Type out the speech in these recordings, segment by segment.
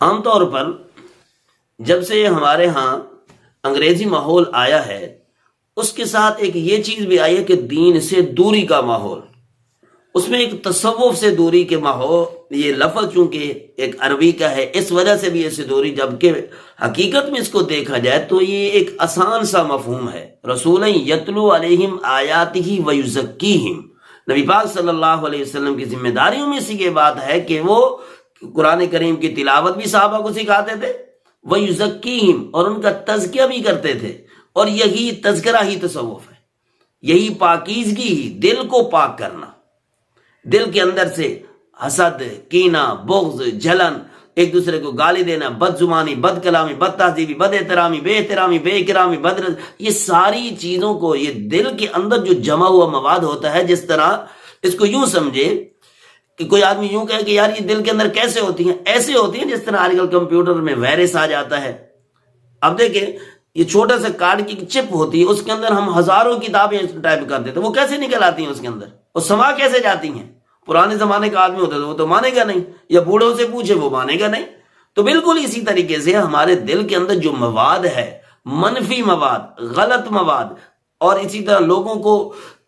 عام طور پر جب سے ہمارے ہاں انگریزی ماحول آیا ہے، اس کے ساتھ ایک یہ چیز بھی آئی ہے کہ دین سے دوری کا ماحول، اس میں ایک تصوف سے دوری کے ماحول، یہ لفظ چونکہ ایک عربی کا ہے اس وجہ سے بھی اس سے دوری، جبکہ حقیقت میں اس کو دیکھا جائے تو یہ ایک آسان سا مفہوم ہے۔ رسول یتلو علیہم آیاتہ ویزکیہم، نبی پاک صلی اللہ علیہ وسلم کی ذمہ داریوں میں سے یہ بات ہے کہ وہ قرآن کریم کی تلاوت بھی صحابہ کو سکھاتے تھے، ویزکیہم، اور ان کا تزکیہ بھی کرتے تھے، اور یہی تذکرہ ہی تصوف ہے، یہی پاکیزگی ہی، دل کو پاک کرنا، دل کے اندر سے حسد، کینہ، بغض، جلن، ایک دوسرے کو گالی دینا، بد زبانی، بد کلامی، بد تہذیبی، بد احترامی، بے اکرامی، یہ ساری چیزوں کو، یہ دل کے اندر جو جمع ہوا مواد ہوتا ہے، جس طرح اس کو یوں سمجھے کہ کوئی آدمی یوں کہے کہ یار یہ دل کے اندر کیسے ہوتی ہیں، ایسے ہوتی ہیں جس طرح آج کل کمپیوٹر میں وائرس آ جاتا ہے۔ اب دیکھیں یہ چھوٹا سا کارڈ کی چپ ہوتی ہے، اس کے اندر ہم ہزاروں کتابیں ٹائپ کر دیتے ہیں، وہ کیسے نکل آتی ہیں اس کے اندر، وہ سما کیسے جاتی ہیں؟ پرانے زمانے کا آدمی ہوتا ہے وہ تو مانے گا نہیں، یا بوڑھوں سے پوچھے وہ مانے گا نہیں۔ تو بالکل اسی طریقے سے ہمارے دل کے اندر جو مواد ہے، منفی مواد، غلط مواد، اور اسی طرح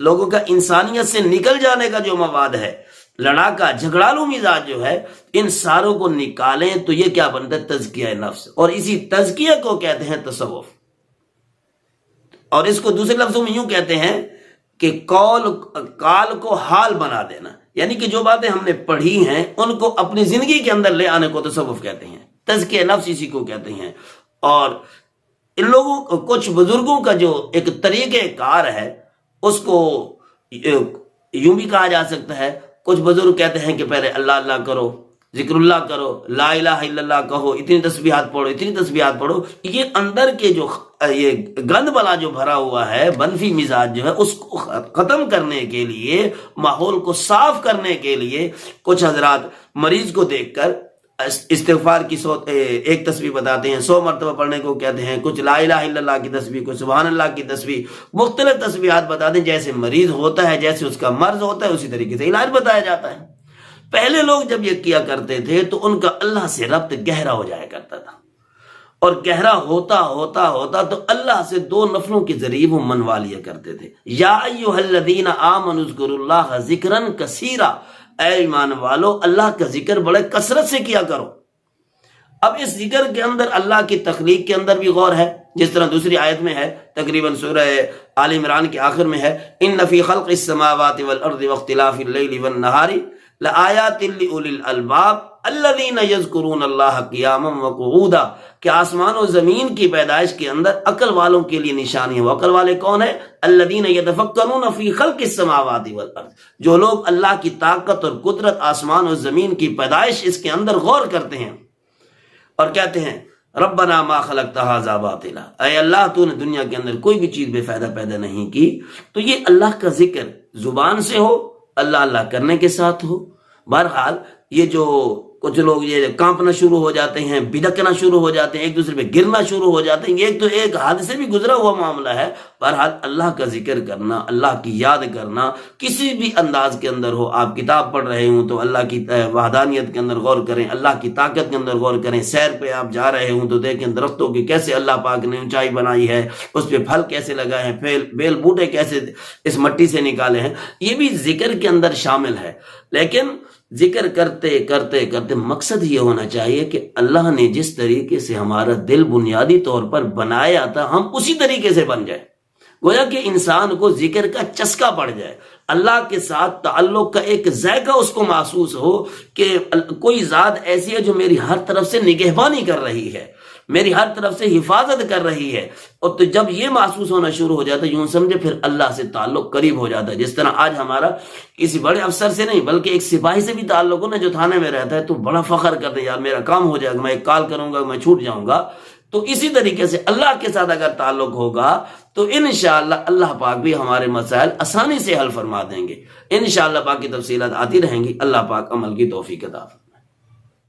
لوگوں کا انسانیت سے نکل جانے کا جو مواد ہے، لڑاکا جھگڑالو مزاج جو ہے، ان ساروں کو نکالیں تو یہ کیا بنتا ہے؟ تزکیہ نفس، اور اسی تزکیہ کو کہتے ہیں تصوف، اور اس کو دوسرے لفظوں میں یوں کہتے ہیں کہ کال کو حال بنا دینا، یعنی کہ جو باتیں ہم نے پڑھی ہیں ان کو اپنی زندگی کے اندر لے آنے کو تصوف کہتے ہیں، تزکیہ نفس اسی کو کہتے ہیں۔ اور ان لوگوں کو، کچھ بزرگوں کا جو ایک طریقہ کار ہے، اس کو یوں بھی کہا جا سکتا ہے، کچھ بزرگ کہتے ہیں کہ پہلے اللہ اللہ کرو، ذکر اللہ کرو، لا الہ الا اللہ کہو، اتنی تسبیحات پڑھو، یہ اندر کے جو یہ گند بلا جو بھرا ہوا ہے، منفی مزاج جو ہے، اس کو ختم کرنے کے لیے، ماحول کو صاف کرنے کے لیے، کچھ حضرات مریض کو دیکھ کر استغفار کی ایک تسبیح بتاتے ہیں، 100 مرتبہ پڑھنے کو کہتے ہیں، کچھ لا الہ الا اللہ کی تسبیح، کچھ سبحان اللہ کی تسبیح، مختلف تسبیحات بتاتے ہیں، جیسے مریض ہوتا ہے، جیسے اس کا مرض ہوتا ہے، اسی طریقے سے علاج بتایا جاتا ہے۔ پہلے لوگ جب یہ کیا کرتے تھے تو ان کا اللہ سے ربط گہرا ہو جایا کرتا تھا، اور گہرا ہوتا تو اللہ سے 2 نفلوں کے ذریعے وہ منوا لیا کرتے تھے۔ یا ایھا الذین آمنوا اذکروا اللہ ذکرا کثیرا، اے ایمان والو اللہ کا ذکر بڑے کثرت سے کیا کرو۔ اب اس ذکر کے اندر اللہ کی تخلیق کے اندر بھی غور ہے، جس طرح دوسری آیت میں ہے، تقریباً سورہ آل عمران کے آخر میں ہے، ان فی خلق السماوات والارض واختلاف اللیل والنہار لآیات لأولی الالباب الذین یذکرون اللہ قیاما وقعودا، کہ آسمان و زمین کی پیدائش کے اندر عقل والوں کے لیے نشانی ہے۔ وہ عقل والے کون ہیں؟ الذین یتفکرون فی خلق السماوات والارض، جو لوگ اللہ کی طاقت اور قدرت، آسمان و زمین کی پیدائش، اس کے اندر غور کرتے ہیں اور کہتے ہیں ربنا ما خلقت ھذا باطلا، اے اللہ تو نے دنیا کے اندر کوئی بھی چیز بے فائدہ پیدا نہیں کی۔ تو یہ اللہ کا ذکر زبان سے ہو، اللہ اللہ کرنے کے ساتھ ہو۔ بہرحال یہ جو کچھ لوگ یہ کانپنا شروع ہو جاتے ہیں، بدکنا شروع ہو جاتے ہیں، ایک دوسرے پہ گرنا شروع ہو جاتے ہیں، یہ تو ایک حادثے بھی گزرا ہوا معاملہ ہے۔ بہرحال اللہ کا ذکر کرنا، اللہ کی یاد کرنا، کسی بھی انداز کے اندر ہو، آپ کتاب پڑھ رہے ہوں تو اللہ کی وحدانیت کے اندر غور کریں، اللہ کی طاقت کے اندر غور کریں، سیر پہ آپ جا رہے ہوں تو دیکھیں درختوں کی کیسے اللہ پاک نے اونچائی بنائی ہے، اس پہ پھل کیسے لگائے ہیں، بیل بوٹے کیسے اس مٹی سے نکالے ہیں، یہ بھی ذکر کے اندر شامل ہے۔ لیکن ذکر کرتے کرتے مقصد یہ ہونا چاہیے کہ اللہ نے جس طریقے سے ہمارا دل بنیادی طور پر بنایا تھا، ہم اسی طریقے سے بن جائیں، گویا کہ انسان کو ذکر کا چسکا پڑ جائے، اللہ کے ساتھ تعلق کا ایک ذائقہ اس کو محسوس ہو کہ کوئی ذات ایسی ہے جو میری ہر طرف سے نگہبانی کر رہی ہے، میری ہر طرف سے حفاظت کر رہی ہے۔ اور تو جب یہ محسوس ہونا شروع ہو جاتا ہے، یوں سمجھے پھر اللہ سے تعلق قریب ہو جاتا ہے۔ جس طرح آج ہمارا کسی بڑے افسر سے نہیں بلکہ ایک سپاہی سے بھی تعلق ہو نا، جو تھانے میں رہتا ہے، تو بڑا فخر کرتے ہیں، یار میرا کام ہو جائے گا، میں ایک کال کروں گا، میں چھوٹ جاؤں گا۔ تو اسی طریقے سے اللہ کے ساتھ اگر تعلق ہوگا تو انشاءاللہ اللہ پاک بھی ہمارے مسائل آسانی سے حل فرما دیں گے۔ انشاءاللہ باقی تفصیلات آتی رہیں گی۔ اللہ پاک عمل کی توفیق عطا فرمائے۔